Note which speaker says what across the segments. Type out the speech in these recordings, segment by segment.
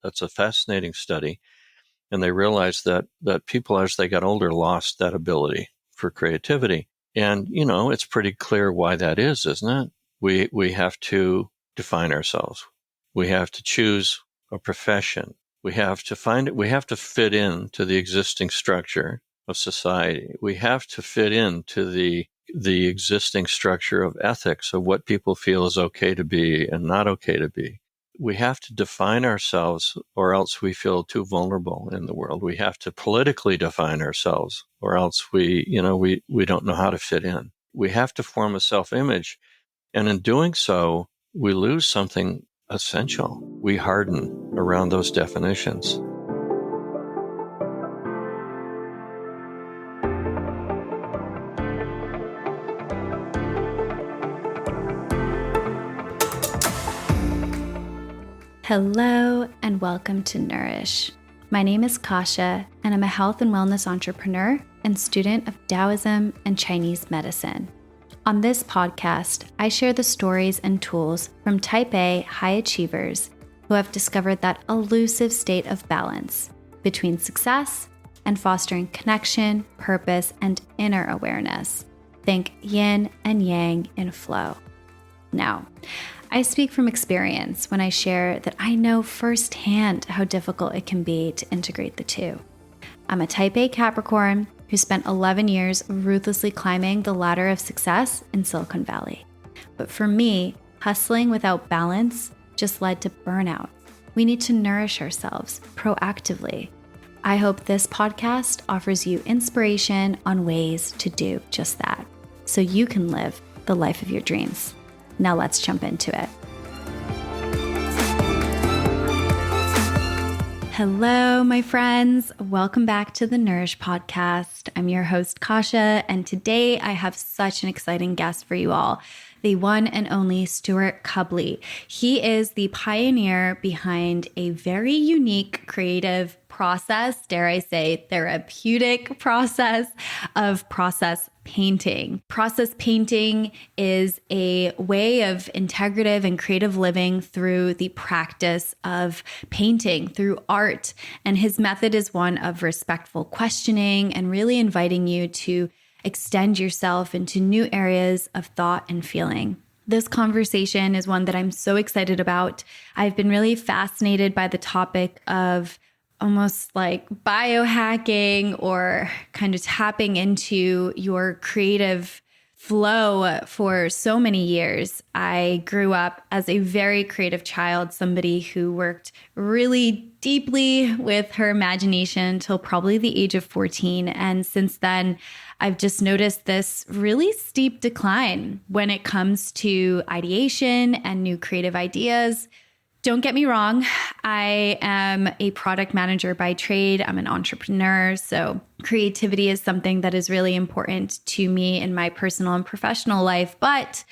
Speaker 1: That's a fascinating study. And they realized that people, as they got older, lost that ability for creativity. And, it's pretty clear why that is, isn't it? We have to define ourselves. We have to choose a profession. We have to find it. We have to fit into the existing structure of society. We have to fit into the existing structure of ethics, of what people feel is okay to be and not okay to be. We have to define ourselves, or else we feel too vulnerable in the world. We have to politically define ourselves, or else we don't know how to fit in. We have to form a self-image. And in doing so, we lose something essential. We harden around those definitions.
Speaker 2: Hello and welcome to Nourish. My name is Kasha and I'm a health and wellness entrepreneur and student of Taoism and Chinese medicine. On this podcast, I share the stories and tools from Type A high achievers who have discovered that elusive state of balance between success and fostering connection, purpose, and inner awareness. Think yin and yang in flow. Now, I speak from experience when I share that I know firsthand how difficult it can be to integrate the two. I'm a Type A Capricorn who spent 11 years ruthlessly climbing the ladder of success in Silicon Valley. But for me, hustling without balance just led to burnout. We need to nourish ourselves proactively. I hope this podcast offers you inspiration on ways to do just that, so you can live the life of your dreams. Now let's jump into it. Hello, my friends. Welcome back to the Nourish podcast. I'm your host, Kasha, and today I have such an exciting guest for you all, the one and only Stewart Cubley. He is the pioneer behind a very unique creative process, dare I say, therapeutic process of process painting. Process painting is a way of integrative and creative living through the practice of painting, through art. And his method is one of respectful questioning and really inviting you to extend yourself into new areas of thought and feeling. This conversation is one that I'm so excited about. I've been really fascinated by the topic of almost like biohacking or kind of tapping into your creative flow for so many years. I grew up as a very creative child, somebody who worked really deeply with her imagination until probably the age of 14. And since then, I've just noticed this really steep decline when it comes to ideation and new creative ideas. Don't get me wrong, I am a product manager by trade. I'm an entrepreneur, so creativity is something that is really important to me in my personal and professional life. But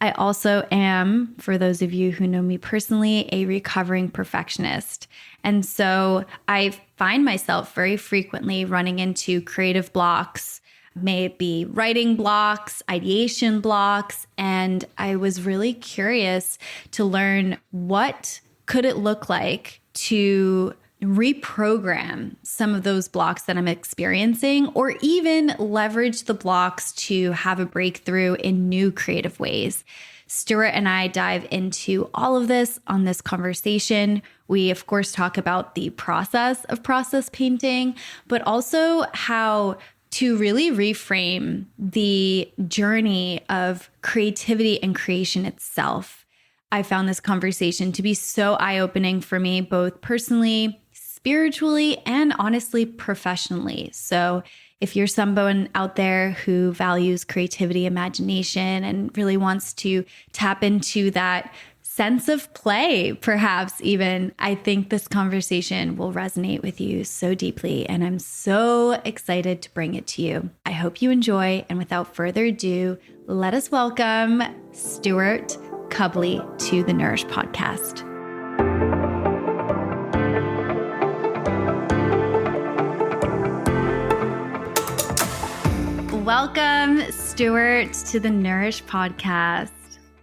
Speaker 2: I also am, for those of you who know me personally, a recovering perfectionist. And so I find myself very frequently running into creative blocks, may it be writing blocks, ideation blocks, and I was really curious to learn what could it look like to reprogram some of those blocks that I'm experiencing, or even leverage the blocks to have a breakthrough in new creative ways. Stewart and I dive into all of this on this conversation. We, of course, talk about the process of process painting, but also how to really reframe the journey of creativity and creation itself. I found this conversation to be so eye-opening for me, both personally, spiritually, and honestly, professionally. So if you're someone out there who values creativity, imagination, and really wants to tap into that sense of play, perhaps even, I think this conversation will resonate with you so deeply, and I'm so excited to bring it to you. I hope you enjoy, and without further ado, let us welcome Stewart Cubley to the Nourish podcast. Welcome, Stewart, to the Nourish podcast.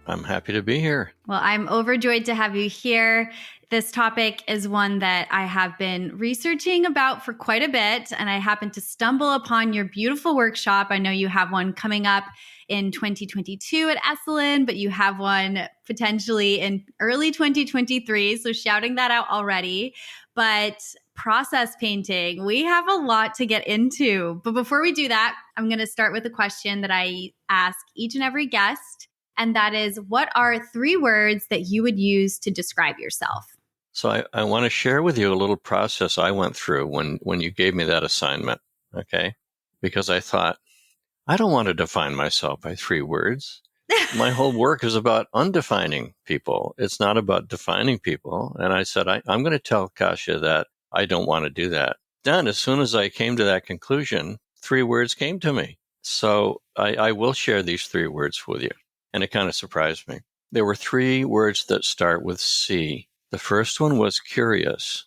Speaker 1: I'm happy to be here.
Speaker 2: Well, I'm overjoyed to have you here. This topic is one that I have been researching about for quite a bit, and I happened to stumble upon your beautiful workshop. I know you have one coming up in 2022 at Esalen, but you have one potentially in early 2023. So shouting that out already. But process painting, we have a lot to get into. But before we do that, I'm going to start with a question that I ask each and every guest. And that is, what are 3 words that you would use to describe yourself?
Speaker 1: So I want to share with you a little process I went through when you gave me that assignment, okay? Because I thought, I don't want to define myself by 3 words. My whole work is about undefining people. It's not about defining people. And I said, I'm going to tell Kasia that I don't want to do that. Then as soon as I came to that conclusion, 3 words came to me. So I will share these 3 words with you. And it kind of surprised me. There were 3 words that start with C. The first one was curious.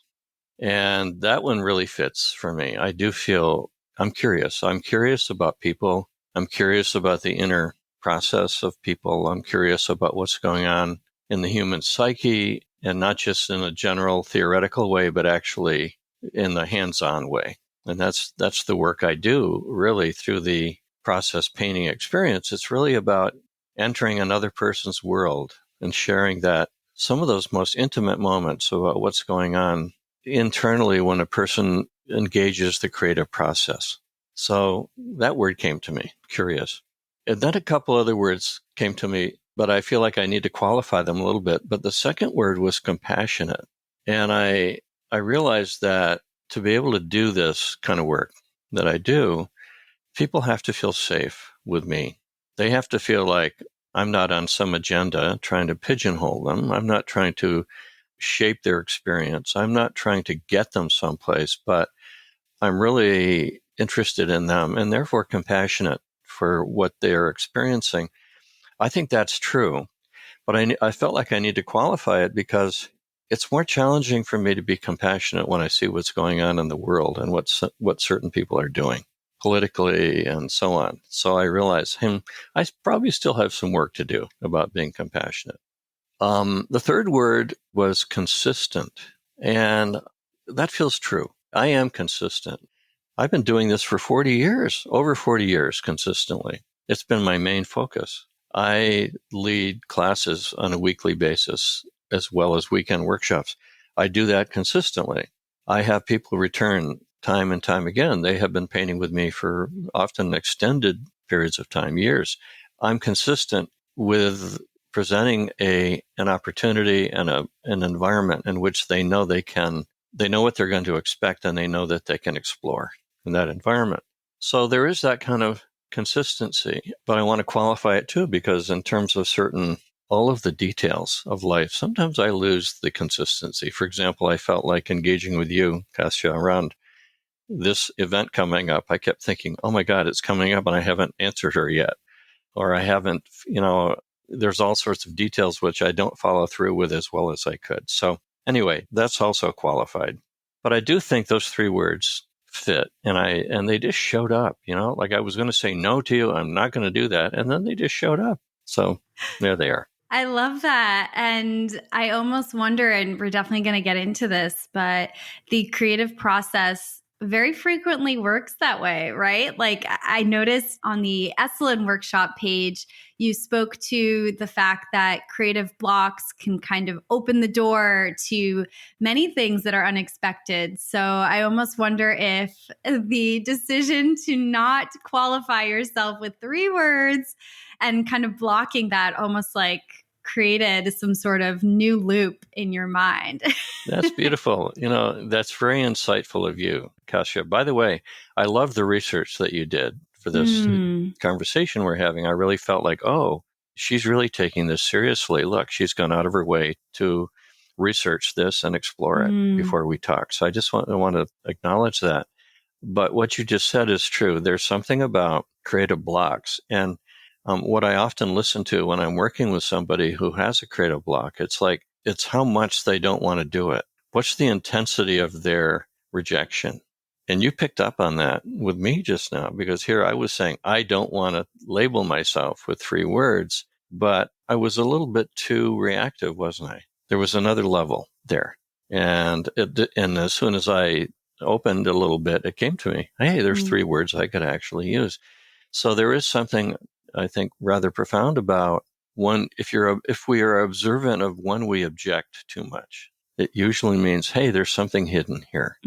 Speaker 1: And that one really fits for me. I do feel I'm curious. I'm curious about people. I'm curious about the inner process of people. I'm curious about what's going on in the human psyche, and not just in a general theoretical way, but actually in the hands-on way. And that's the work I do really through the process painting experience. It's really about entering another person's world and sharing that some of those most intimate moments about what's going on internally when a person engages the creative process. So that word came to me, curious. And then a couple other words came to me, but I feel like I need to qualify them a little bit. But the second word was compassionate. And I realized that to be able to do this kind of work that I do, people have to feel safe with me. They have to feel like I'm not on some agenda trying to pigeonhole them. I'm not trying to shape their experience. I'm not trying to get them someplace, but I'm really interested in them and therefore compassionate for what they're experiencing. I think that's true, but I felt like I need to qualify it because it's more challenging for me to be compassionate when I see what's going on in the world and what certain people are doing politically and so on. So I realized I probably still have some work to do about being compassionate. The third word was consistent, and that feels true. I am consistent. I've been doing this for 40 years, over 40 years consistently. It's been my main focus. I lead classes on a weekly basis as well as weekend workshops. I do that consistently. I have people return time and time again. They have been painting with me for often extended periods of time, years. I'm consistent with presenting an opportunity and an environment in which they know what they're going to expect, and they know that they can explore in that environment. So there is that kind of consistency, but I want to qualify it too, because in terms of all of the details of life, sometimes I lose the consistency. For example, I felt like engaging with you, Kasia, around this event coming up. I kept thinking, oh my God, it's coming up and I haven't answered her yet. Or I haven't, there's all sorts of details which I don't follow through with as well as I could. So anyway, that's also qualified. But I do think those 3 words fit, and they just showed up, like I was going to say no to you. I'm not going to do that. And then they just showed up. So there they are.
Speaker 2: I love that. And I almost wonder, and we're definitely going to get into this, but the creative process very frequently works that way, right? Like I noticed on the Esalen workshop page, you spoke to the fact that creative blocks can kind of open the door to many things that are unexpected. So I almost wonder if the decision to not qualify yourself with 3 words and kind of blocking that almost like created some sort of new loop in your mind.
Speaker 1: That's beautiful. That's very insightful of you, Kasia. By the way, I love the research that you did for this conversation we're having. I really felt like, oh, she's really taking this seriously. Look, she's gone out of her way to research this and explore it before we talk. So I just want to acknowledge that. But what you just said is true. There's something about creative blocks. And what I often listen to when I'm working with somebody who has a creative block, it's how much they don't want to do it. What's the intensity of their rejection? And you picked up on that with me just now, because here I was saying, I don't want to label myself with 3 words, but I was a little bit too reactive, wasn't I? There was another level there. And as soon as I opened a little bit, it came to me, hey, there's 3 words I could actually use. So there is something, I think, rather profound about if we are observant of when we object too much, it usually means, hey, there's something hidden here.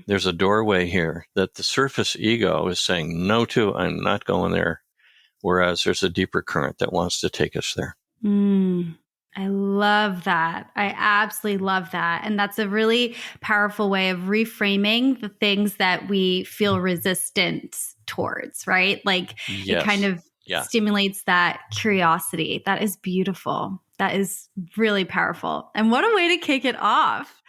Speaker 1: There's a doorway here that the surface ego is saying no to. I'm not going there. Whereas there's a deeper current that wants to take us there.
Speaker 2: I love that. I absolutely love that. And that's a really powerful way of reframing the things that we feel resistance towards, right? Like
Speaker 1: Yes.
Speaker 2: It kind of stimulates that curiosity. That is beautiful. That is really powerful. And what a way to kick it off.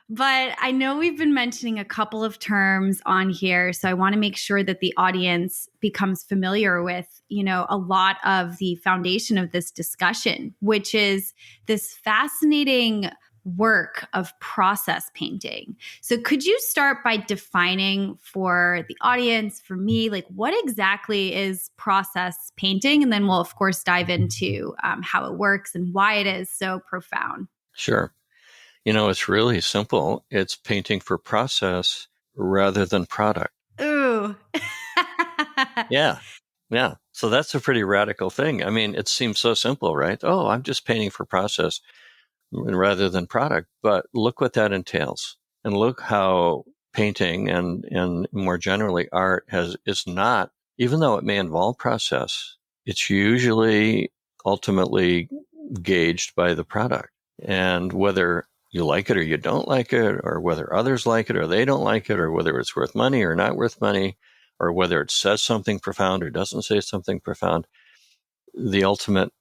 Speaker 2: But I know we've been mentioning a couple of terms on here, so I want to make sure that the audience becomes familiar with, a lot of the foundation of this discussion, which is this fascinating work of process painting. So could you start by defining for the audience, for me, like what exactly is process painting? And then we'll, of course, dive into how it works and why it is so profound.
Speaker 1: Sure. It's really simple. It's painting for process rather than product.
Speaker 2: Ooh.
Speaker 1: Yeah. So that's a pretty radical thing. I mean, it seems so simple, right? Oh, I'm just painting for process rather than product. But look what that entails. And look how painting and more generally art is not, even though it may involve process, it's usually ultimately gauged by the product. And whether you like it or you don't like it, or whether others like it or they don't like it, or whether it's worth money or not worth money, or whether it says something profound or doesn't say something profound, the ultimate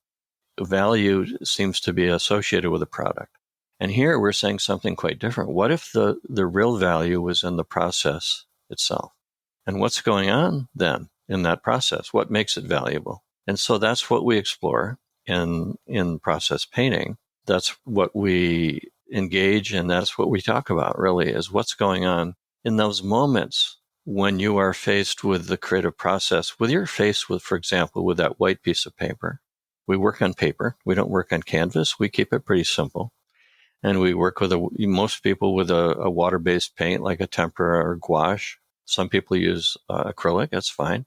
Speaker 1: value seems to be associated with the product. And here we're saying something quite different. What if the real value was in the process itself? And what's going on then in that process? What makes it valuable? And so that's what we explore in process painting. That's what we engage in. That's what we talk about, really, is what's going on in those moments when you are faced with the creative process, when you're faced with, for example, with that white piece of paper. We work on paper. We don't work on canvas. We keep it pretty simple. And we work with most people with a water-based paint like a tempera or gouache. Some people use acrylic. That's fine.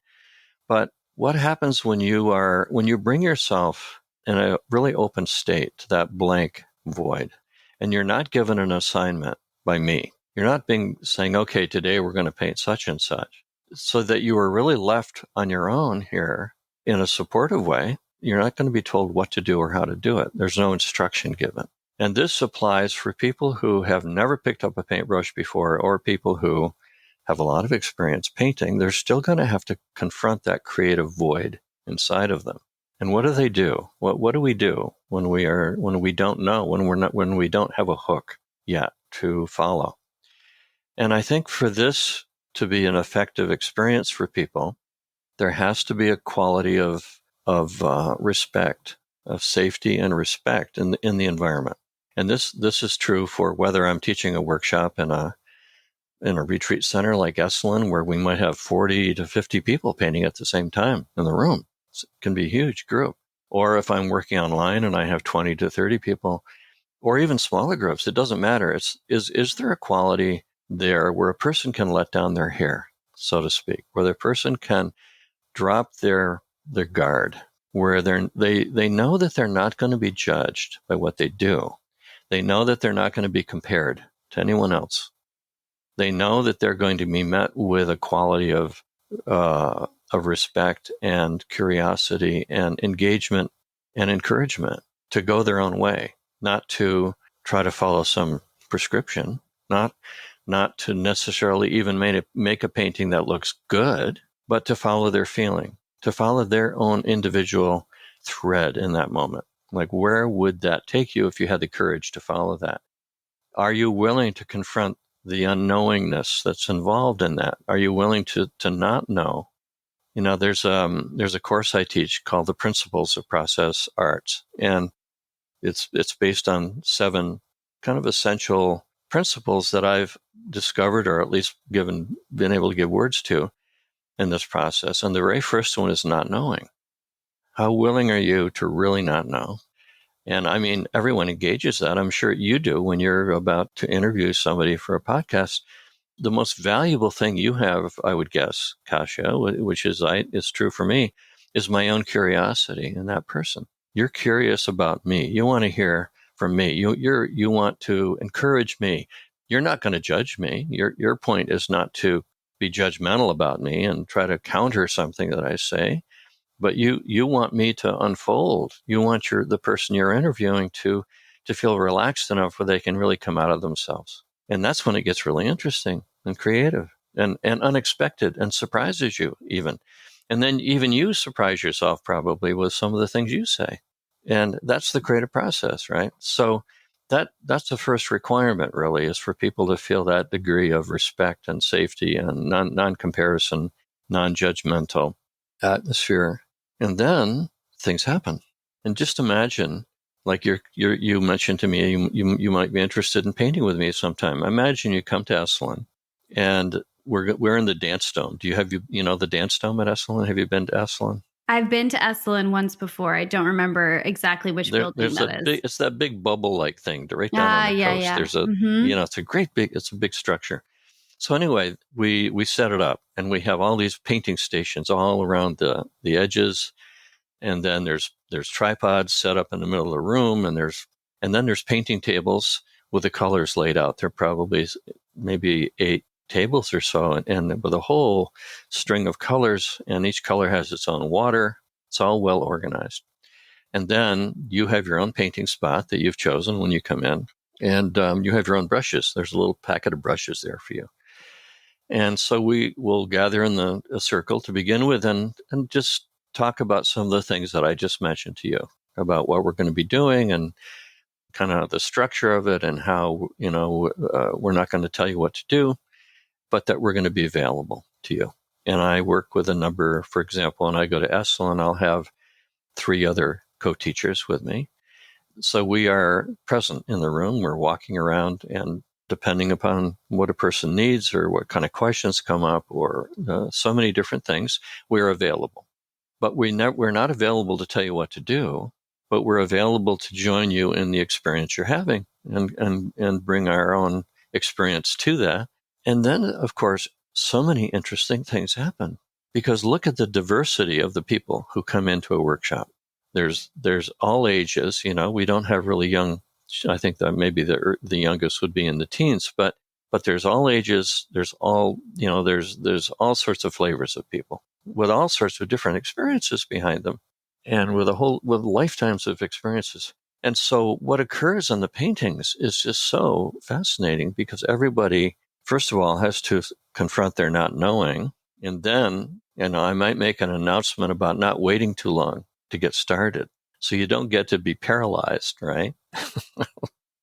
Speaker 1: But what happens when you bring yourself in a really open state to that blank void, and you're not given an assignment by me? You're not saying, okay, today we're going to paint such and such, so that you are really left on your own here in a supportive way. You're not going to be told what to do or how to do it. There's no instruction given. And this applies for people who have never picked up a paintbrush before, or people who have a lot of experience painting. They're still going to have to confront that creative void inside of them. And what do they do? What do we do when we don't know, when we don't have a hook yet to follow? And I think for this to be an effective experience for people, there has to be a quality of respect, of safety and respect in the environment. And this is true for whether I'm teaching a workshop in a retreat center like Esalen, where we might have 40 to 50 people painting at the same time in the room. It can be a huge group. Or if I'm working online and I have 20 to 30 people, or even smaller groups, it doesn't matter. Is there a quality there where a person can let down their hair, so to speak, where the person can drop their guard, where they know that they're not going to be judged by what they do. They know that they're not going to be compared to anyone else. They know that they're going to be met with a quality of respect and curiosity and engagement and encouragement to go their own way, not to try to follow some prescription, not to necessarily even make a painting that looks good, but to follow their feeling, to follow their own individual thread in that moment. Like, where would that take you if you had the courage to follow that? Are you willing to confront the unknowingness that's involved in that? Are you willing to not know? There's a course I teach called The Principles of Process Arts, and it's based on 7 kind of essential principles that I've discovered, or at least been able to give words to in this process. And the very first one is not knowing. How willing are you to really not know? And I mean, everyone engages that. I'm sure you do when you're about to interview somebody for a podcast. The most valuable thing you have, I would guess, Kasia, which is true for me, is my own curiosity in that person. You're curious about me. You want to hear from me. You want to encourage me. You're not going to judge me. Your point is not to be judgmental about me and try to counter something that I say, but you want me to unfold. You want the person you're interviewing to feel relaxed enough where they can really come out of themselves. And that's when it gets really interesting and creative and unexpected and surprises you even. And then even you surprise yourself probably with some of the things you say. And that's the creative process, right? So that's the first requirement really, is for people to feel that degree of respect and safety and non-comparison, non-judgmental atmosphere. And then things happen. And just imagine, like you mentioned to me, you might be interested in painting with me sometime. Imagine you come to Esalen, and we're in the dance dome. You know the dance dome at Esalen? Have you been to Esalen?
Speaker 2: I've been to Esalen once before. I don't remember exactly which building that is.
Speaker 1: It's that big bubble-like thing right down on the coast.
Speaker 2: Yeah.
Speaker 1: There's it's a big structure. So anyway, we set it up, and we have all these painting stations all around the edges, and then there's tripods set up in the middle of the room, and then there's painting tables with the colors laid out. There are probably maybe 8 tables or so, and with a whole string of colors, and each color has its own water. It's all well organized. And then you have your own painting spot that you've chosen when you come in, and you have your own brushes. There's a little packet of brushes there for you. And so we will gather in a circle to begin with and just talk about some of the things that I just mentioned to you about what we're going to be doing and kind of the structure of it, and how, we're not going to tell you what to do, but that we're going to be available to you. And I work with a number, for example, when I go to Esalen, I'll have 3 other co-teachers with me. So we are present in the room. We're walking around, and depending upon what a person needs or what kind of questions come up or so many different things, we're available. But we're not available to tell you what to do, but we're available to join you in the experience you're having and bring our own experience to that. And then, of course, so many interesting things happen, because look at the diversity of the people who come into a workshop. There's all ages. We don't have really young. I think that maybe the youngest would be in the teens, but there's all ages. There's all there's all sorts of flavors of people with all sorts of different experiences behind them, and with lifetimes of experiences. And so what occurs in the paintings is just so fascinating, because everybody, first of all, has to confront their not knowing, and then I might make an announcement about not waiting too long to get started, so you don't get to be paralyzed, right?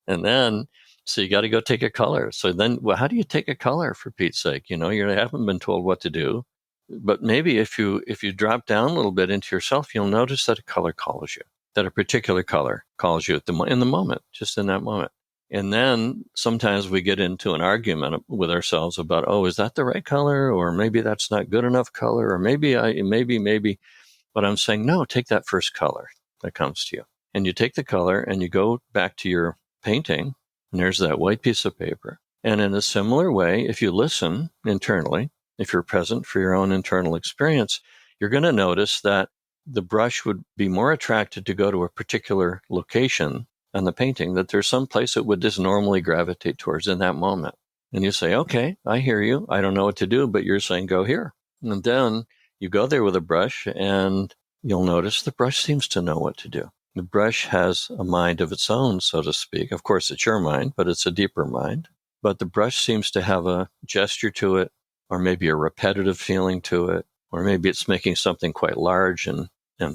Speaker 1: And then, so you got to go take a color. So then, well, how do you take a color, for Pete's sake? You haven't been told what to do, but maybe if you drop down a little bit into yourself, you'll notice that a color calls you, that a particular color calls you in the moment, just in that moment. And then sometimes we get into an argument with ourselves about, oh, is that the right color? Or maybe that's not good enough color, or maybe. But I'm saying, no, take that first color that comes to you. And you take the color and you go back to your painting, and there's that white piece of paper. And in a similar way, if you listen internally, if you're present for your own internal experience, you're going to notice that the brush would be more attracted to go to a particular location on the painting, that there's some place it would just normally gravitate towards in that moment. And you say, okay, I hear you. I don't know what to do, but you're saying go here. And then you go there with a brush, and you'll notice the brush seems to know what to do. The brush has a mind of its own, so to speak. Of course, it's your mind, but it's a deeper mind. But the brush seems to have a gesture to it, or maybe a repetitive feeling to it, or maybe it's making something quite large and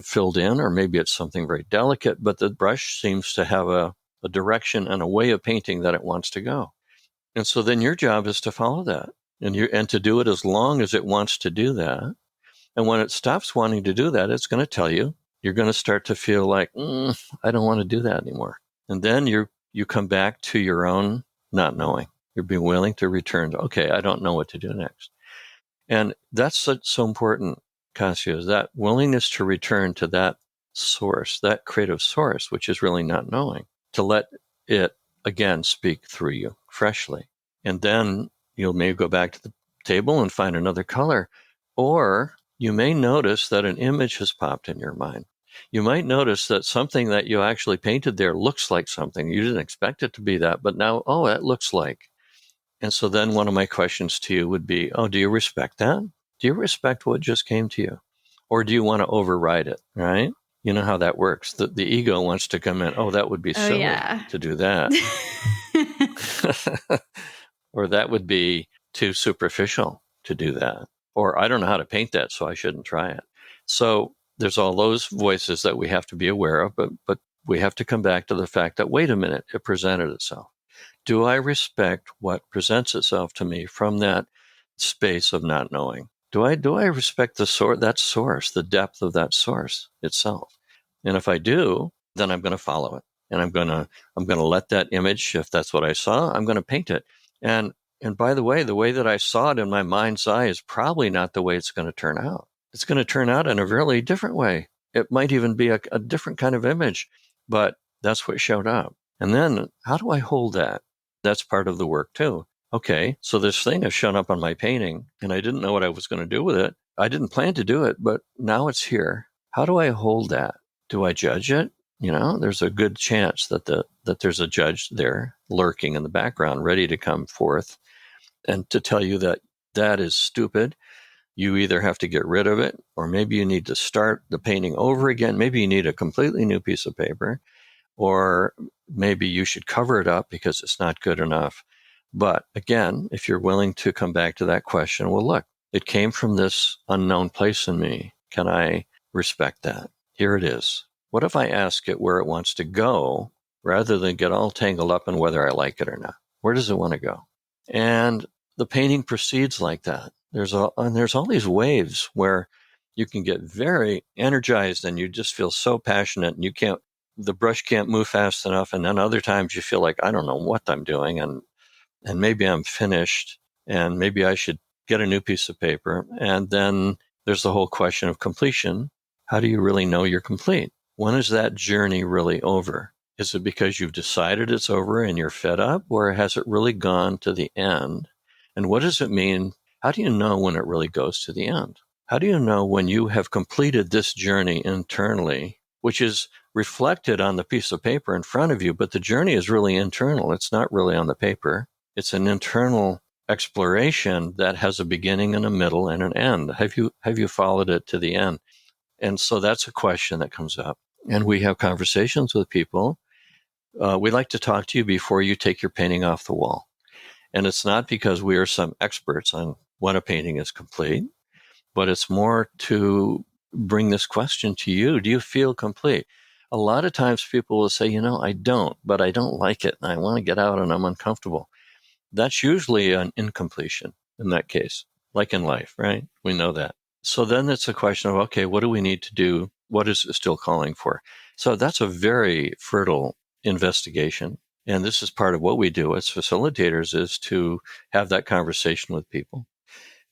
Speaker 1: filled in, or maybe it's something very delicate, but the brush seems to have a direction and a way of painting that it wants to go. And so then your job is to follow that, and to do it as long as it wants to do that. And when it stops wanting to do that, it's going to tell you, you're going to start to feel like, I don't want to do that anymore. And then you come back to your own not knowing. You're being willing to return to, okay, I don't know what to do next. And that's so important, Kasia, is that willingness to return to that source, that creative source, which is really not knowing, to let it again speak through you freshly. And then you may go back to the table and find another color, or you may notice that an image has popped in your mind. You might notice that something that you actually painted there looks like something. You didn't expect it to be that, but now, oh, that looks like. And so then one of my questions to you would be, oh, do you respect that? Do you respect what just came to you? Or do you want to override it, right? You know how that works. The ego wants to come in, oh, that would be silly to do that. Or that would be too superficial to do that. Or I don't know how to paint that, so I shouldn't try it. So there's all those voices that we have to be aware of, but we have to come back to the fact that, wait a minute, it presented itself. Do I respect what presents itself to me from that space of not knowing? Do I respect that source, the depth of that source itself? And if I do, then I'm going to follow it. And I'm going to let that image, if that's what I saw, I'm going to paint it. And by the way that I saw it in my mind's eye is probably not the way it's going to turn out. It's going to turn out in a really different way. It might even be a different kind of image, but that's what showed up. And then how do I hold that? That's part of the work too. Okay, so this thing has shown up on my painting and I didn't know what I was going to do with it. I didn't plan to do it, but now it's here. How do I hold that? Do I judge it? There's a good chance that there's a judge there lurking in the background, ready to come forth and to tell you that is stupid. You either have to get rid of it, or maybe you need to start the painting over again. Maybe you need a completely new piece of paper, or maybe you should cover it up because it's not good enough. But again, if you're willing to come back to that question, well, look, it came from this unknown place in me. Can I respect that? Here it is. What if I ask it where it wants to go rather than get all tangled up in whether I like it or not? Where does it want to go? And the painting proceeds like that. There's all these waves where you can get very energized and you just feel so passionate and the brush can't move fast enough. And then other times you feel like, I don't know what I'm doing. And maybe I'm finished and maybe I should get a new piece of paper. And then there's the whole question of completion. How do you really know you're complete? When is that journey really over? Is it because you've decided it's over and you're fed up, or has it really gone to the end? And what does it mean? How do you know when it really goes to the end? How do you know when you have completed this journey internally, which is reflected on the piece of paper in front of you, but the journey is really internal. It's not really on the paper. It's an internal exploration that has a beginning and a middle and an end. Have you followed it to the end? And so that's a question that comes up. And we have conversations with people. We like to talk to you before you take your painting off the wall. And it's not because we are some experts on when a painting is complete, but it's more to bring this question to you. Do you feel complete? A lot of times people will say, I don't, but I don't like it. And I want to get out and I'm uncomfortable. That's usually an incompletion in that case, like in life, right? We know that. So then it's a question of, okay, what do we need to do? What is it still calling for? So that's a very fertile investigation. And this is part of what we do as facilitators, is to have that conversation with people.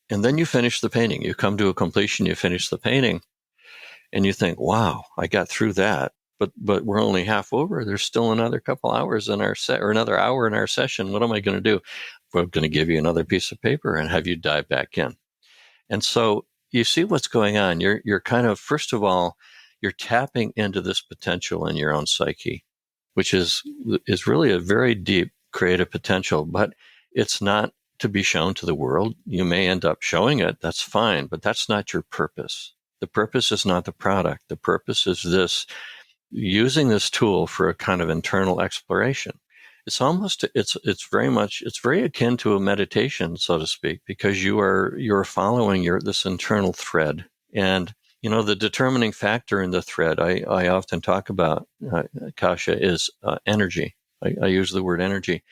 Speaker 1: And then you finish the painting. You come to a completion, you finish the painting, and you think, wow, I got through that. But we're only half over. There's still another couple hours in our set, or another hour in our session. What am I going to do? We're going to give you another piece of paper and have you dive back in. And so you see what's going on. You're kind of, first of all, you're tapping into this potential in your own psyche, which is really a very deep creative potential, but it's not to be shown to the world. You may end up showing it. That's fine, but that's not your purpose. The purpose is not the product. The purpose is this, using this tool for a kind of internal exploration. It's very akin to a meditation, so to speak, because you're following this internal thread. And the determining factor in the thread I often talk about, Kasia, is energy. I use the word energy.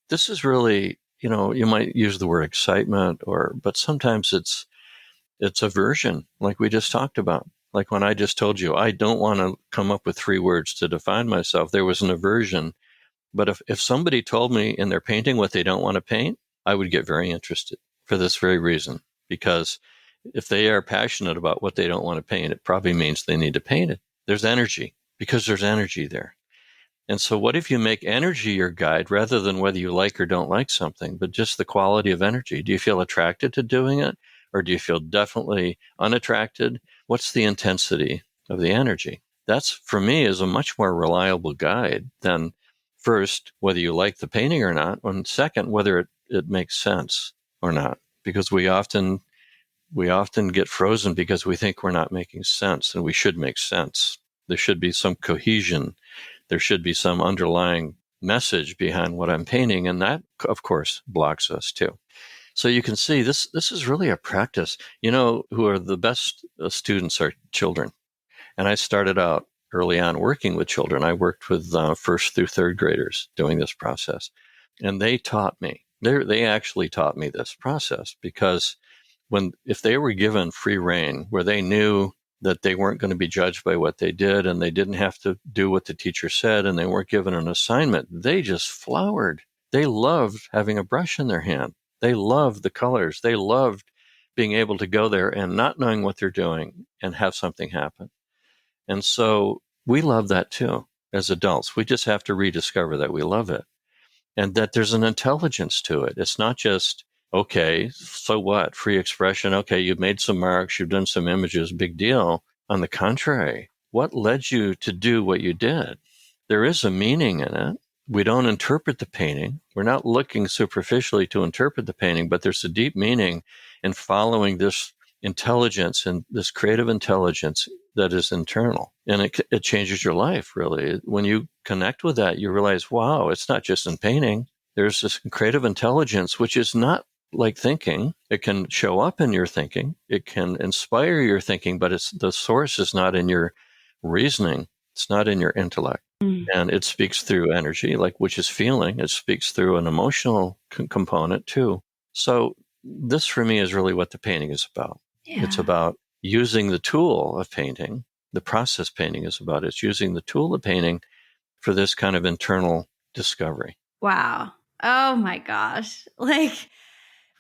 Speaker 1: This is really, you might use the word excitement, but sometimes it's aversion, like we just talked about. Like when I just told you, I don't want to come up with 3 words to define myself. There was an aversion. But if somebody told me in their painting what they don't want to paint, I would get very interested for this very reason. Because if they are passionate about what they don't want to paint, it probably means they need to paint it. There's energy because there's energy there. And so what if you make energy your guide rather than whether you like or don't like something, but just the quality of energy? Do you feel attracted to doing it, or do you feel definitely unattracted? What's the intensity of the energy? That's, for me, is a much more reliable guide than, first, whether you like the painting or not, and second, whether it makes sense or not. Because we often get frozen because we think we're not making sense, and we should make sense. There should be some cohesion. There should be some underlying message behind what I'm painting, and that, of course, blocks us too. So you can see this is really a practice. Who are the best students are children. And I started out early on working with children. I worked with first through third graders doing this process. And they taught me. They actually taught me this process because if they were given free rein, where they knew that they weren't going to be judged by what they did and they didn't have to do what the teacher said and they weren't given an assignment, they just flowered. They loved having a brush in their hand. They loved the colors. They loved being able to go there and not knowing what they're doing and have something happen. And so we love that too as adults. We just have to rediscover that we love it and that there's an intelligence to it. It's not just, okay, so what? Free expression. Okay, you've made some marks, you've done some images, big deal. On the contrary, what led you to do what you did? There is a meaning in it. We don't interpret the painting. We're not looking superficially to interpret the painting, but there's a deep meaning in following this intelligence and this creative intelligence that is internal. And it changes your life, really. When you connect with that, you realize, wow, it's not just in painting. There's this creative intelligence, which is not like thinking. It can show up in your thinking. It can inspire your thinking, but the source is not in your reasoning. It's not in your intellect. And it speaks through energy, which is feeling. It speaks through an emotional component too. So this for me is really what the painting is about. Yeah. It's about using the tool of painting. The process painting is about it's using the tool of painting for this kind of internal discovery.
Speaker 2: Wow. Oh my gosh.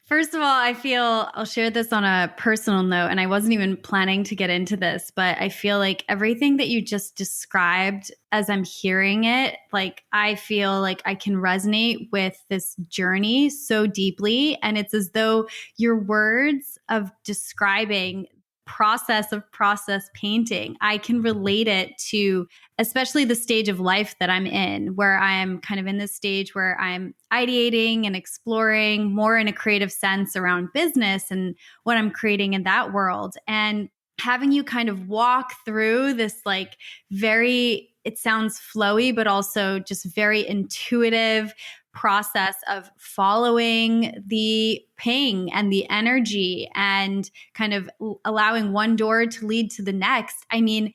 Speaker 2: First of all, I'll share this on a personal note, and I wasn't even planning to get into this, but I feel like everything that you just described as I'm hearing it, I feel like I can resonate with this journey so deeply. And it's as though your words of describing process painting, I can relate it to especially the stage of life that I'm in, where I'm kind of in this stage where I'm ideating and exploring more in a creative sense around business and what I'm creating in that world. And having you kind of walk through this it sounds flowy, but also just very intuitive process of following the ping and the energy and kind of allowing one door to lead to the next. I mean,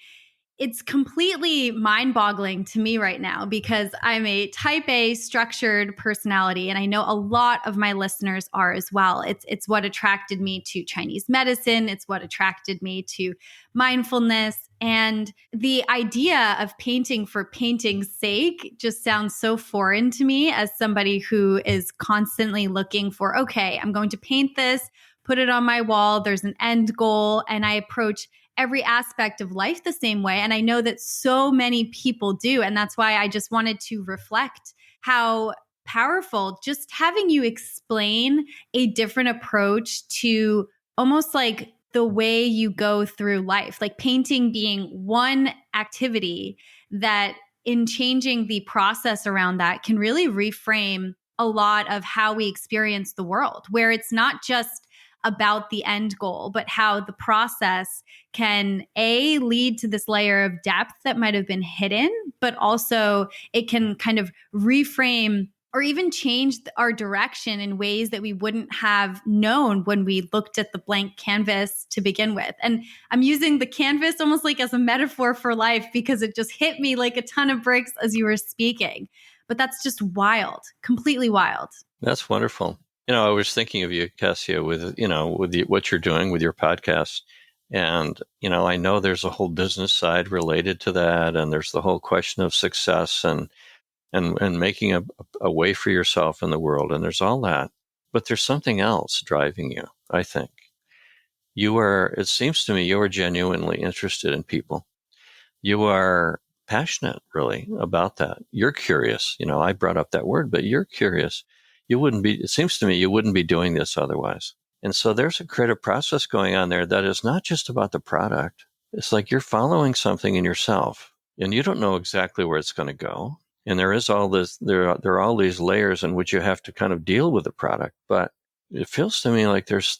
Speaker 2: it's completely mind-boggling to me right now because I'm a type A structured personality, and I know a lot of my listeners are as well. It's what attracted me to Chinese medicine. It's what attracted me to mindfulness. And the idea of painting for painting's sake just sounds so foreign to me as somebody who is constantly looking for, okay, I'm going to paint this, put it on my wall. There's an end goal, and I approach every aspect of life the same way. And I know that so many people do. And that's why I just wanted to reflect how powerful just having you explain a different approach to almost like the way you go through life, like painting being one activity that in changing the process around that can really reframe a lot of how we experience the world, where it's not just about the end goal, but how the process can lead to this layer of depth that might have been hidden, but also it can kind of reframe or even change our direction in ways that we wouldn't have known when we looked at the blank canvas to begin with. And I'm using the canvas almost like as a metaphor for life because it just hit me like a ton of bricks as you were speaking. But that's just wild, completely wild.
Speaker 1: That's wonderful. I was thinking of you, Cassia, with what you're doing with your podcast. And, I know there's a whole business side related to that. And there's the whole question of success and making a way for yourself in the world. And there's all that. But there's something else driving you, I think. It seems to me you are genuinely interested in people. you are passionate really about that. You're curious. I brought up that word, but you're curious. It seems to me you wouldn't be doing this otherwise. And so there's a creative process going on there that is not just about the product. It's like you're following something in yourself and you don't know exactly where it's going to go. And there is all this, there are all these layers in which you have to kind of deal with the product. But it feels to me like there's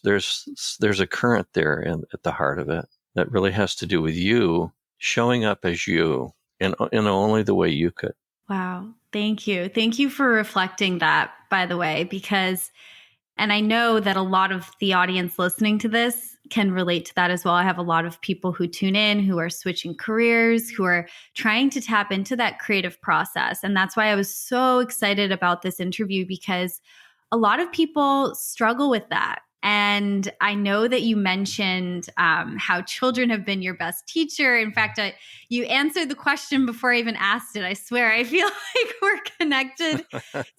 Speaker 1: a current there at the heart of it that really has to do with you showing up as you in only the way you could.
Speaker 2: Wow. Thank you. Thank you for reflecting that, by the way, because, and I know that a lot of the audience listening to this can relate to that as well. I have a lot of people who tune in, who are switching careers, who are trying to tap into that creative process. And that's why I was so excited about this interview, because a lot of people struggle with that. And I know that you mentioned how children have been your best teacher. In fact, you answered the question before I even asked it. I swear, I feel like we're connected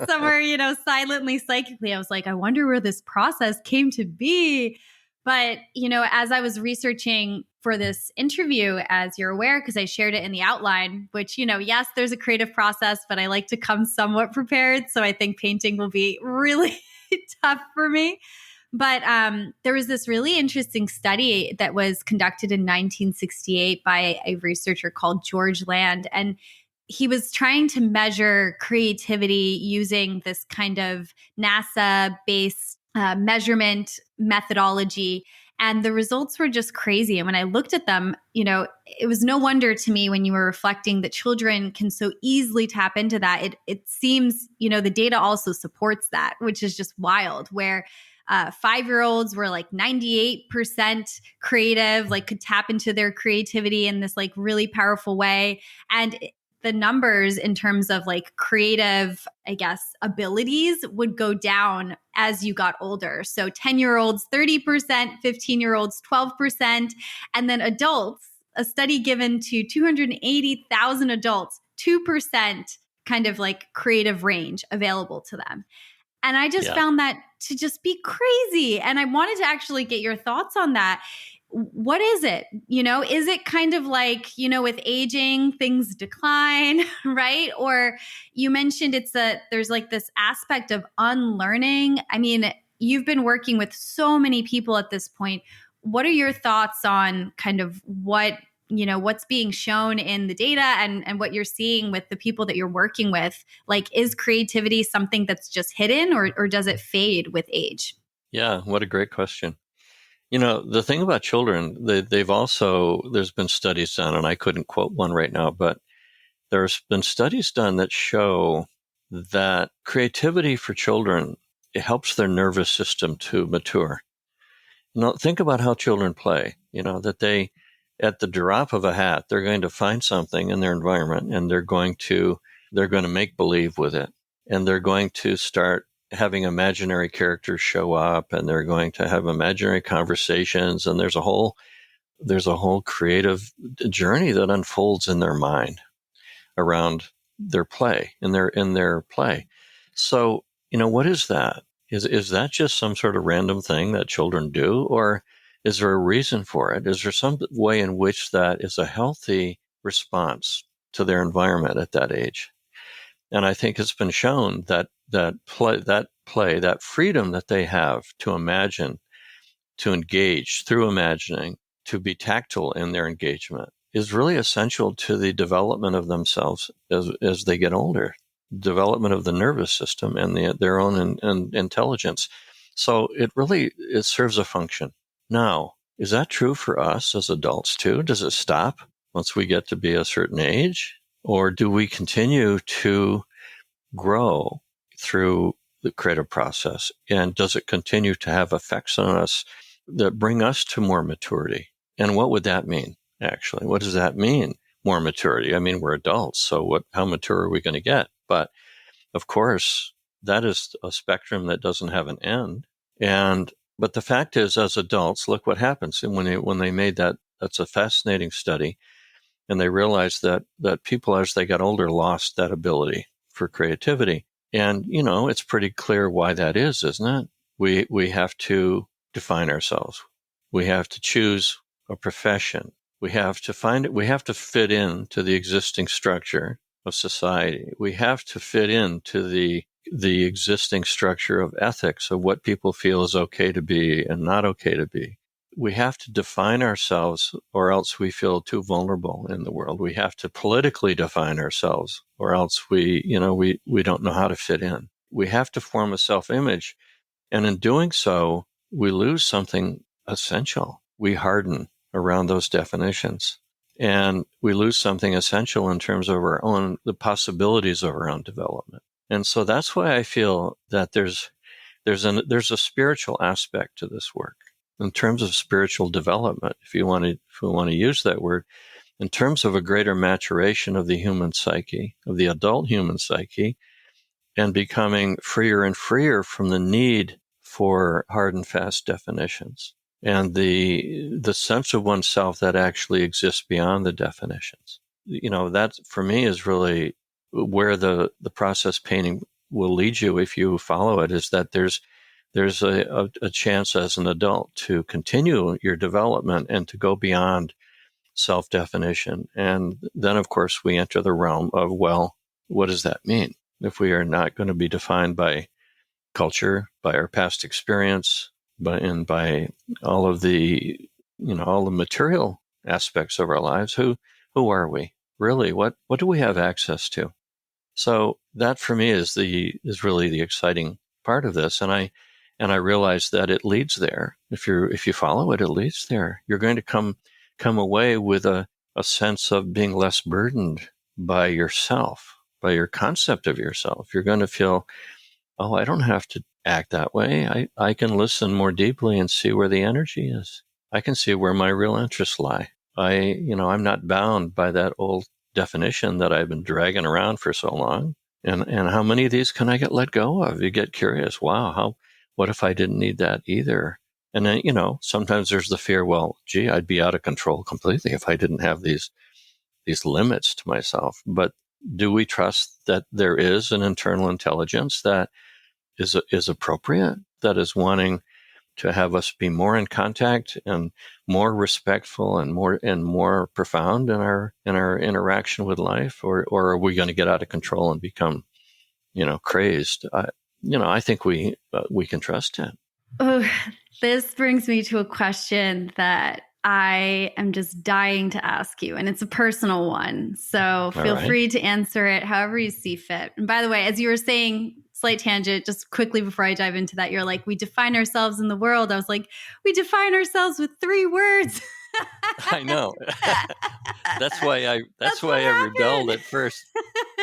Speaker 2: somewhere, silently, psychically. I was like, I wonder where this process came to be. But, as I was researching for this interview, as you're aware, because I shared it in the outline, which, yes, there's a creative process, but I like to come somewhat prepared. So I think painting will be really tough for me. But there was this really interesting study that was conducted in 1968 by a researcher called George Land. And he was trying to measure creativity using this kind of NASA-based measurement methodology. And the results were just crazy. And when I looked at them, it was no wonder to me when you were reflecting that children can so easily tap into that. It seems, the data also supports that, which is just wild, where 5-year-olds were like 98% creative, like could tap into their creativity in this like really powerful way. And the numbers in terms of like creative, I guess, abilities would go down as you got older. So 10-year-olds, 30%, 15-year-olds, 12%. And then adults, a study given to 280,000 adults, 2% kind of like creative range available to them. And I just found that to just be crazy. And I wanted to actually get your thoughts on that. What is it? Is it kind of like, with aging, things decline, right? Or you mentioned there's like this aspect of unlearning. I mean, you've been working with so many people at this point. What are your thoughts on kind of what's being shown in the data and what you're seeing with the people that you're working with? Like, is creativity something that's just hidden or does it fade with age?
Speaker 1: Yeah, what a great question. The thing about children, there's been studies done, and I couldn't quote one right now, but there's been studies done that show that creativity for children, it helps their nervous system to mature. Think about how children play, that at the drop of a hat, they're going to find something in their environment and they're going to make believe with it. And they're going to start having imaginary characters show up, and they're going to have imaginary conversations. And there's a whole creative journey that unfolds in their mind around their play, in their play. So, what is that? Is that just some sort of random thing that children do, or is there a reason for it? Is there some way in which that is a healthy response to their environment at that age? And I think it's been shown that that freedom that they have to imagine, to engage through imagining, to be tactile in their engagement is really essential to the development of themselves as they get older, development of the nervous system and their own intelligence. So it serves a function. Now, is that true for us as adults too? Does it stop once we get to be a certain age? Or do we continue to grow through the creative process? And does it continue to have effects on us that bring us to more maturity? And what would that mean, actually? What does that mean, more maturity? I mean, we're adults, so how mature are we going to get? But of course, that is a spectrum that doesn't have an end. But the fact is, as adults, look what happens. And when they made that's a fascinating study. And they realized that people, as they got older, lost that ability for creativity. And, it's pretty clear why that is, isn't it? We have to define ourselves. We have to choose a profession. We have to find it. We have to fit into the existing structure of society. We have to fit into the existing structure of ethics, of what people feel is okay to be and not okay to be. We have to define ourselves, or else we feel too vulnerable in the world. We have to politically define ourselves, or else we don't know how to fit in. We have to form a self-image. And in doing so, we lose something essential. We harden around those definitions. And we lose something essential in terms of the possibilities of our own development. And so that's why I feel that there's a spiritual aspect to this work. In terms of spiritual development, if we want to use that word, in terms of a greater maturation of the human psyche, of the adult human psyche, and becoming freer and freer from the need for hard and fast definitions, and the sense of oneself that actually exists beyond the definitions. That for me is really where the process painting will lead you if you follow it, is that there's a chance as an adult to continue your development and to go beyond self-definition. And then, of course, we enter the realm of, well, what does that mean? If we are not going to be defined by culture, by our past experience, by all of the material aspects of our lives, who are we really? What do we have access to? So that for me is really the exciting part of this, and I realize that it leads there. If you follow it, it leads there. You're going to come away with a sense of being less burdened by yourself, by your concept of yourself. You're going to feel, oh, I don't have to act that way. I can listen more deeply and see where the energy is. I can see where my real interests lie. I'm not bound by that old definition that I've been dragging around for so long. And how many of these can I let go of? You get curious. Wow, what if I didn't need that either? And then, sometimes there's the fear, well, gee, I'd be out of control completely if I didn't have these limits to myself. But do we trust that there is an internal intelligence that is appropriate, that is wanting to have us be more in contact and more respectful and more profound in our interaction with life, or are we going to get out of control and become, crazed? I think we can trust it.
Speaker 2: Oh, this brings me to a question that I am just dying to ask you, and it's a personal one. So feel free to answer it however you see fit. And by the way, as you were saying, slight tangent, just quickly before I dive into that, you're like, we define ourselves in the world. I was like, we define ourselves with 3 words.
Speaker 1: I know. That's why I rebelled at first.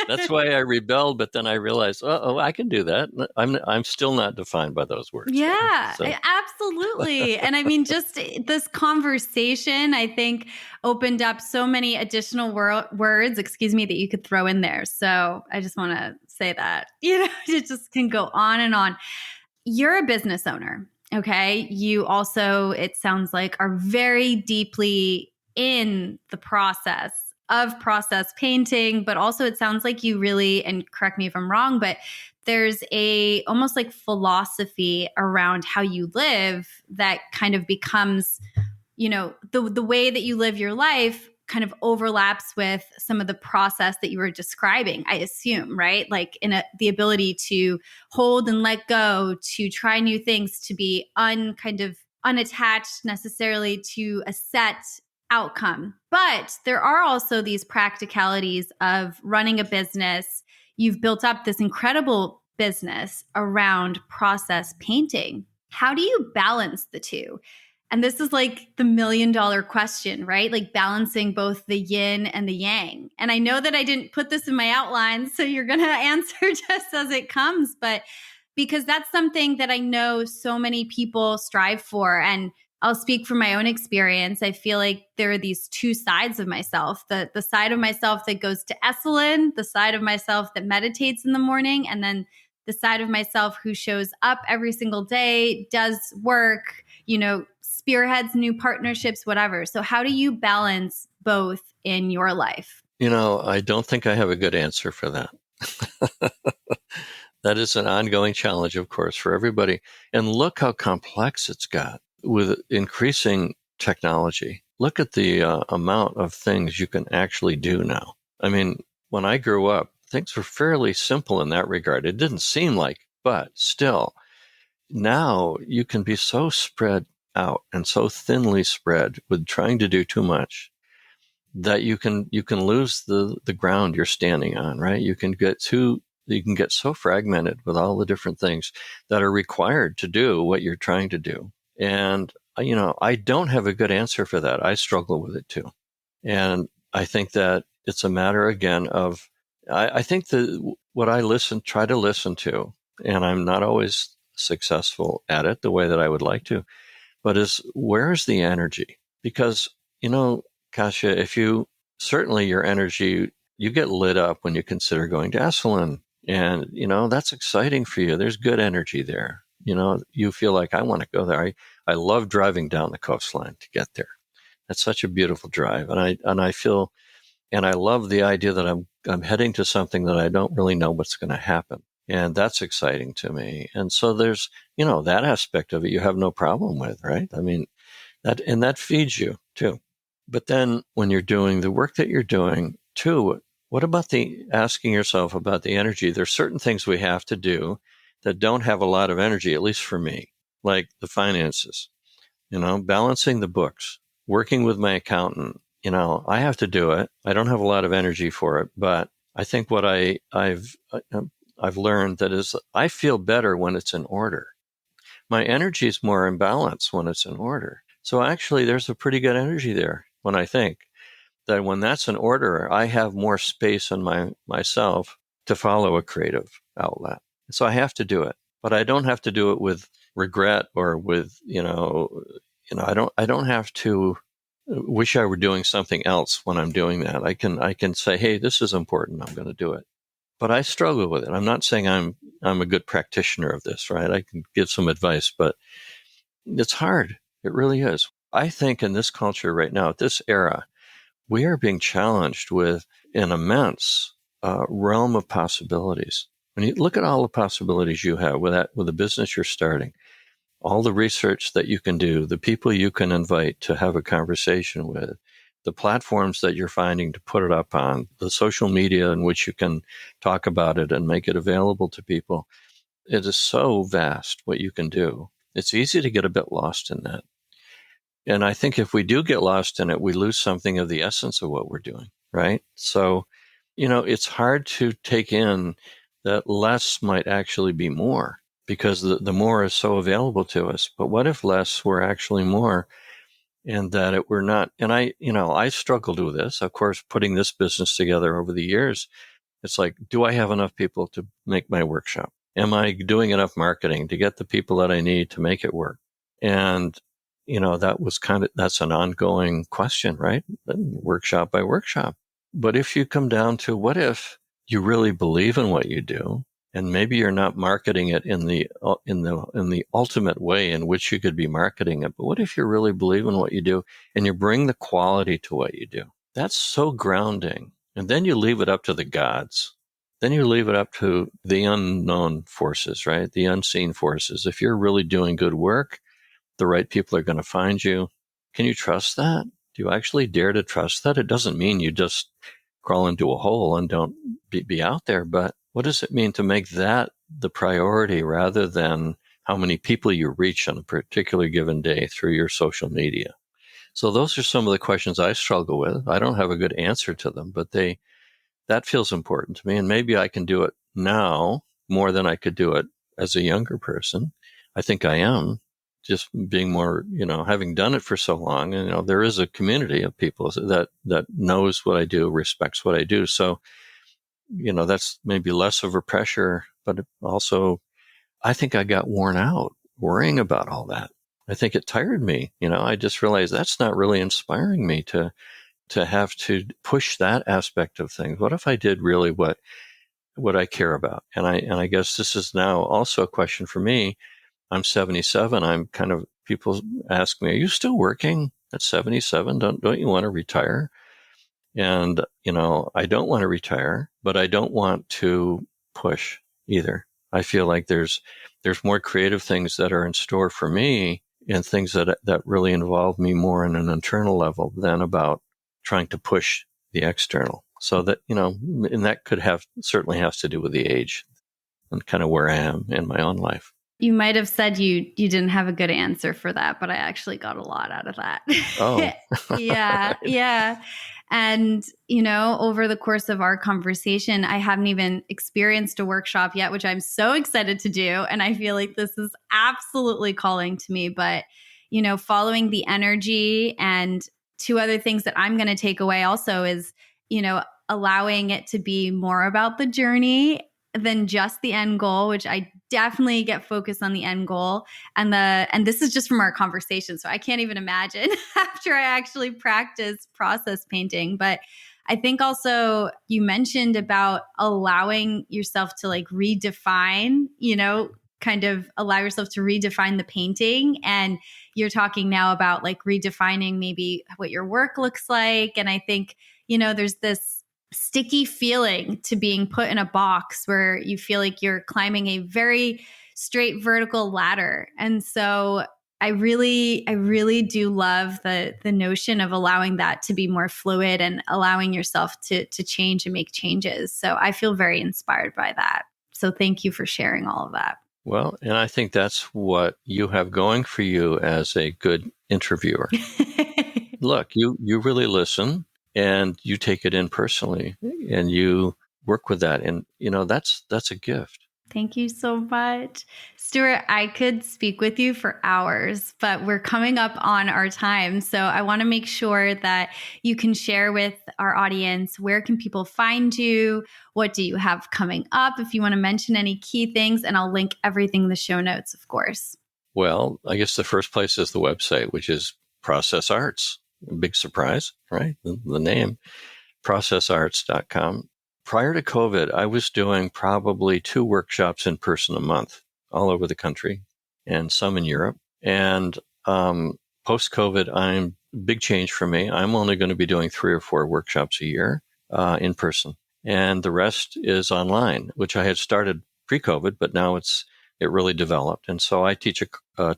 Speaker 1: That's why I rebelled, but then I realized, I can do that. I'm still not defined by those words.
Speaker 2: Yeah, so. Absolutely. And I mean, just this conversation, I think, opened up so many additional words, that you could throw in there. So I just want to say that, it just can go on and on. You're a business owner. Okay. You also, it sounds like, are very deeply in the process of process painting, but also it sounds like you really, and correct me if I'm wrong, but there's a almost like philosophy around how you live that kind of becomes, the way that you live your life kind of overlaps with some of the process that you were describing, I assume, right? Like the ability to hold and let go, to try new things, to be unattached necessarily to a set outcome. But there are also these practicalities of running a business. You've built up this incredible business around process painting. How do you balance the two? And this is like the $1 million question, right? Like balancing both the yin and the yang. And I know that I didn't put this in my outline, so you're going to answer just as it comes, but because that's something that I know so many people strive for. And I'll speak from my own experience. I feel like there are these 2 sides of myself, the side of myself that goes to Esalen, the side of myself that meditates in the morning, and then the side of myself who shows up every single day, does work, spearheads new partnerships, whatever. So how do you balance both in your life?
Speaker 1: I don't think I have a good answer for that. That is an ongoing challenge, of course, for everybody. And look how complex it's got with increasing technology. look at the amount of things you can actually do now. I mean, when I grew up, things were fairly simple in that regard. It didn't seem like, but still, now you can be so spread out and so thinly spread with trying to do too much that you can lose the ground you're standing on, right? You can get so fragmented with all the different things that are required to do what you're trying to do. And, I don't have a good answer for that. I struggle with it too. And I think that it's a matter, again, of, I think that what I try to listen to, and I'm not always successful at it the way that I would like to, but is, where's the energy? Because, Kasia, certainly your energy, you get lit up when you consider going to Esalen. And, that's exciting for you. There's good energy there. You feel like, I want to go there. I love driving down the coastline to get there. That's such a beautiful drive. And I feel, and I love the idea that I'm heading to something that I don't really know what's going to happen. And that's exciting to me. And so there's, that aspect of it you have no problem with, right? I mean, that feeds you too. But then when you're doing the work that you're doing too, what about asking yourself about the energy? There's certain things we have to do that don't have a lot of energy, at least for me, like the finances, balancing the books, working with my accountant. I have to do it. I don't have a lot of energy for it, but I think what I've learned that is, I feel better when it's in order. My energy is more in balance when it's in order. So actually, there's a pretty good energy there when I think that when that's in order, I have more space in myself to follow a creative outlet. So I have to do it, but I don't have to do it with regret or with, I don't have to wish I were doing something else when I'm doing that. I can say, hey, this is important. I'm going to do it. But I struggle with it. I'm not saying I'm a good practitioner of this, right? I can give some advice, but it's hard. It really is. I think in this culture right now, at this era, we are being challenged with an immense realm of possibilities. When you look at all the possibilities you have with the business you're starting, all the research that you can do, the people you can invite to have a conversation with, the platforms that you're finding to put it up on, the social media in which you can talk about it and make it available to people. It is so vast what you can do. It's easy to get a bit lost in that. And I think if we do get lost in it, we lose something of the essence of what we're doing, right? So, it's hard to take in that less might actually be more, because the more is so available to us. But what if less were actually more, and that it were not? And I struggled with this, of course, putting this business together over the years. It's like, do I have enough people to make my workshop? Am I doing enough marketing to get the people that I need to make it work? And, that's an ongoing question, right? Workshop by workshop. But if you come down to, what if you really believe in what you do, and maybe you're not marketing it in the ultimate way in which you could be marketing it, but what if you really believe in what you do and you bring the quality to what you do? That's so grounding. And then you leave it up to the gods. Then you leave it up to the unknown forces, right? The unseen forces. If you're really doing good work, the right people are going to find you. Can you trust that? Do you actually dare to trust that? It doesn't mean you just crawl into a hole and don't be out there. But what does it mean to make that the priority rather than how many people you reach on a particular given day through your social media? So those are some of the questions I struggle with. I don't have a good answer to them, but that feels important to me. And maybe I can do it now more than I could do it as a younger person. I think I am, just being more, having done it for so long. And, there is a community of people that knows what I do, respects what I do. So, that's maybe less of a pressure, but also I think I got worn out worrying about all that. I think it tired me. I just realized that's not really inspiring me to have to push that aspect of things. What if I did really what I care about? And I guess this is now also a question for me. I'm 77. People ask me, are you still working at 77? Don't you want to retire? And, I don't want to retire, but I don't want to push either. I feel like there's more creative things that are in store for me and things that really involve me more in an internal level than about trying to push the external. So that, and that certainly has to do with the age and kind of where I am in my own life.
Speaker 2: You might have said you didn't have a good answer for that, but I actually got a lot out of that.
Speaker 1: Oh,
Speaker 2: yeah.
Speaker 1: right.
Speaker 2: Yeah. And, over the course of our conversation, I haven't even experienced a workshop yet, which I'm so excited to do. And I feel like this is absolutely calling to me. But, following the energy, and two other things that I'm going to take away also is, allowing it to be more about the journey than just the end goal, which I definitely get focused on the end goal. And this is just from our conversation. So I can't even imagine after I actually practice process painting. But I think also you mentioned about allowing yourself to redefine, kind of allow yourself to redefine the painting. And you're talking now about redefining maybe what your work looks like. And I think, there's this sticky feeling to being put in a box where you feel like you're climbing a very straight vertical ladder. And so I really do love the notion of allowing that to be more fluid and allowing yourself to change and make changes. So I feel very inspired by that. So thank you for sharing all of that.
Speaker 1: Well, and I think that's what you have going for you as a good interviewer. Look, you really listen and you take it in personally and you work with that. And, that's a gift.
Speaker 2: Thank you so much. Stewart, I could speak with you for hours, but we're coming up on our time. So I want to make sure that you can share with our audience, where can people find you? What do you have coming up? If you want to mention any key things, and I'll link everything in the show notes, of course.
Speaker 1: Well, I guess the first place is the website, which is Process Arts. Big surprise, right? The name, processarts.com. Prior to COVID, I was doing probably 2 workshops in person a month all over the country and some in Europe. And post-COVID, big change for me. I'm only going to be doing 3 or 4 workshops a year in person. And the rest is online, which I had started pre-COVID, but now it really developed. And so I teach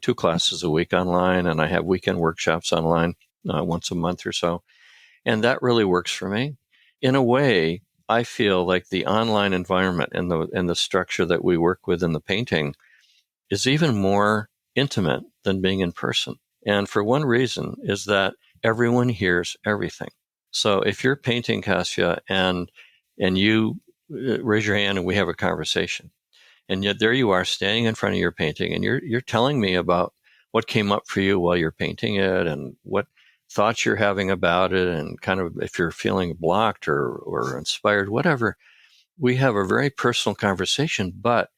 Speaker 1: 2 classes a week online, and I have weekend workshops online once a month or so. And that really works for me. In a way, I feel like the online environment and the structure that we work with in the painting is even more intimate than being in person. And for one reason is that everyone hears everything. So if you're painting, Kasia, and you raise your hand and we have a conversation, and yet there you are standing in front of your painting and you're telling me about what came up for you while you're painting it and what thoughts you're having about it, and kind of if you're feeling blocked or inspired, whatever. We have a very personal conversation, but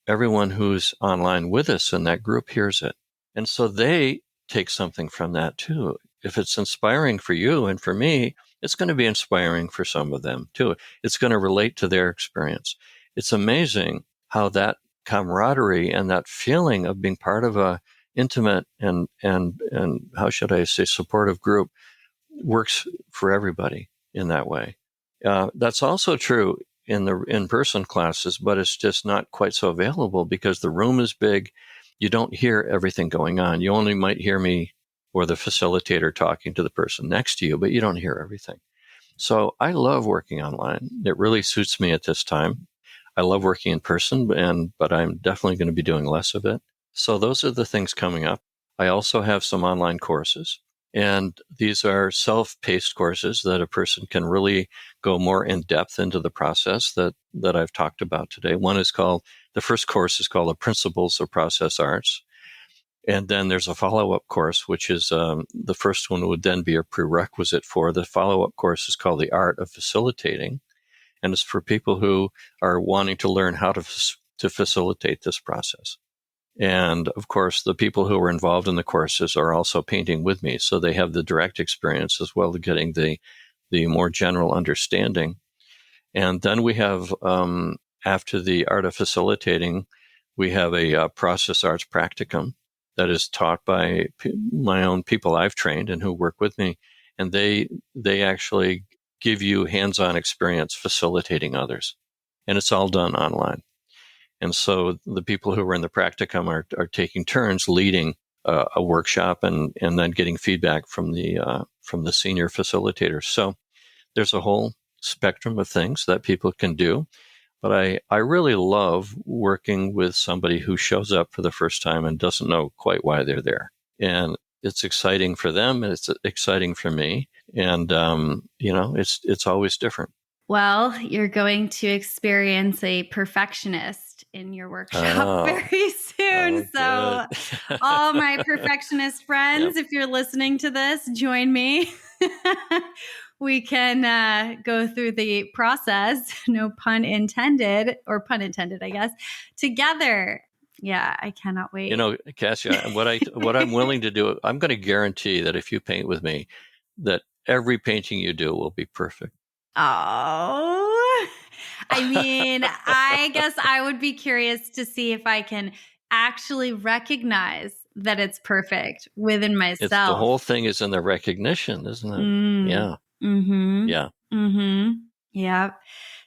Speaker 1: everyone who's online with us in that group hears it. And so they take something from that too. If it's inspiring for you and for me, it's going to be inspiring for some of them too. It's going to relate to their experience. It's amazing how that camaraderie and that feeling of being part of a intimate and how should I say, supportive group works for everybody in that way. That's also true in the in-person classes, but it's just not quite so available because the room is big. You don't hear everything going on. You only might hear me or the facilitator talking to the person next to you, but you don't hear everything. So I love working online. It really suits me at this time. I love working in person, but I'm definitely going to be doing less of it. So those are the things coming up. I also have some online courses, and these are self-paced courses that a person can really go more in depth into the process that I've talked about today. The first course is called The Principles of Process Arts. And then there's a follow-up course, which is the first one would then be a prerequisite for. The follow-up course is called The Art of Facilitating. And it's for people who are wanting to learn how to facilitate this process. And of course, the people who are involved in the courses are also painting with me. So they have the direct experience as well as getting the more general understanding. And then we have, after the Art of Facilitating, we have a Process Arts Practicum that is taught by my own people I've trained and who work with me. And they actually give you hands-on experience facilitating others. And it's all done online. And so the people who are in the practicum are taking turns leading a workshop and then getting feedback from the senior facilitators. So there's a whole spectrum of things that people can do. But I really love working with somebody who shows up for the first time and doesn't know quite why they're there. And it's exciting for them, and it's exciting for me. And, it's always different.
Speaker 2: Well, you're going to experience a perfectionist in your workshop very soon. So all my perfectionist friends, if you're listening to this, join me. We can go through the process, no pun intended, or pun intended, I guess, together. Yeah, I cannot wait.
Speaker 1: Cassia, what I'm willing to do, I'm going to guarantee that if you paint with me, that every painting you do will be perfect.
Speaker 2: Oh, I mean, I guess I would be curious to see if I can actually recognize that it's perfect within myself.
Speaker 1: The whole thing is in the recognition, isn't it? Yeah.
Speaker 2: Mm-hmm.
Speaker 1: Yeah.
Speaker 2: Mm-hmm. Yeah.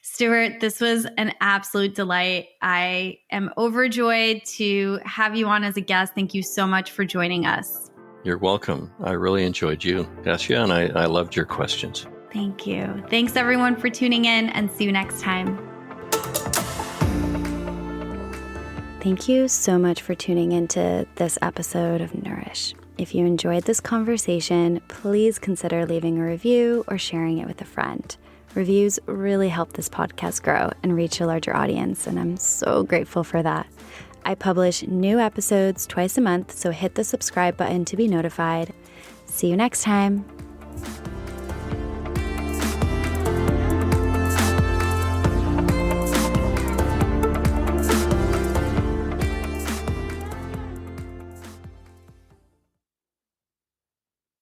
Speaker 2: Stewart, this was an absolute delight. I am overjoyed to have you on as a guest. Thank you so much for joining us.
Speaker 1: You're welcome. I really enjoyed you, Cassia, and I loved your questions.
Speaker 2: Thank you. Thanks, everyone, for tuning in, and see you next time. Thank you so much for tuning into this episode of Nourish. If you enjoyed this conversation, please consider leaving a review or sharing it with a friend. Reviews really help this podcast grow and reach a larger audience, and I'm so grateful for that. I publish new episodes twice a month, so hit the subscribe button to be notified. See you next time.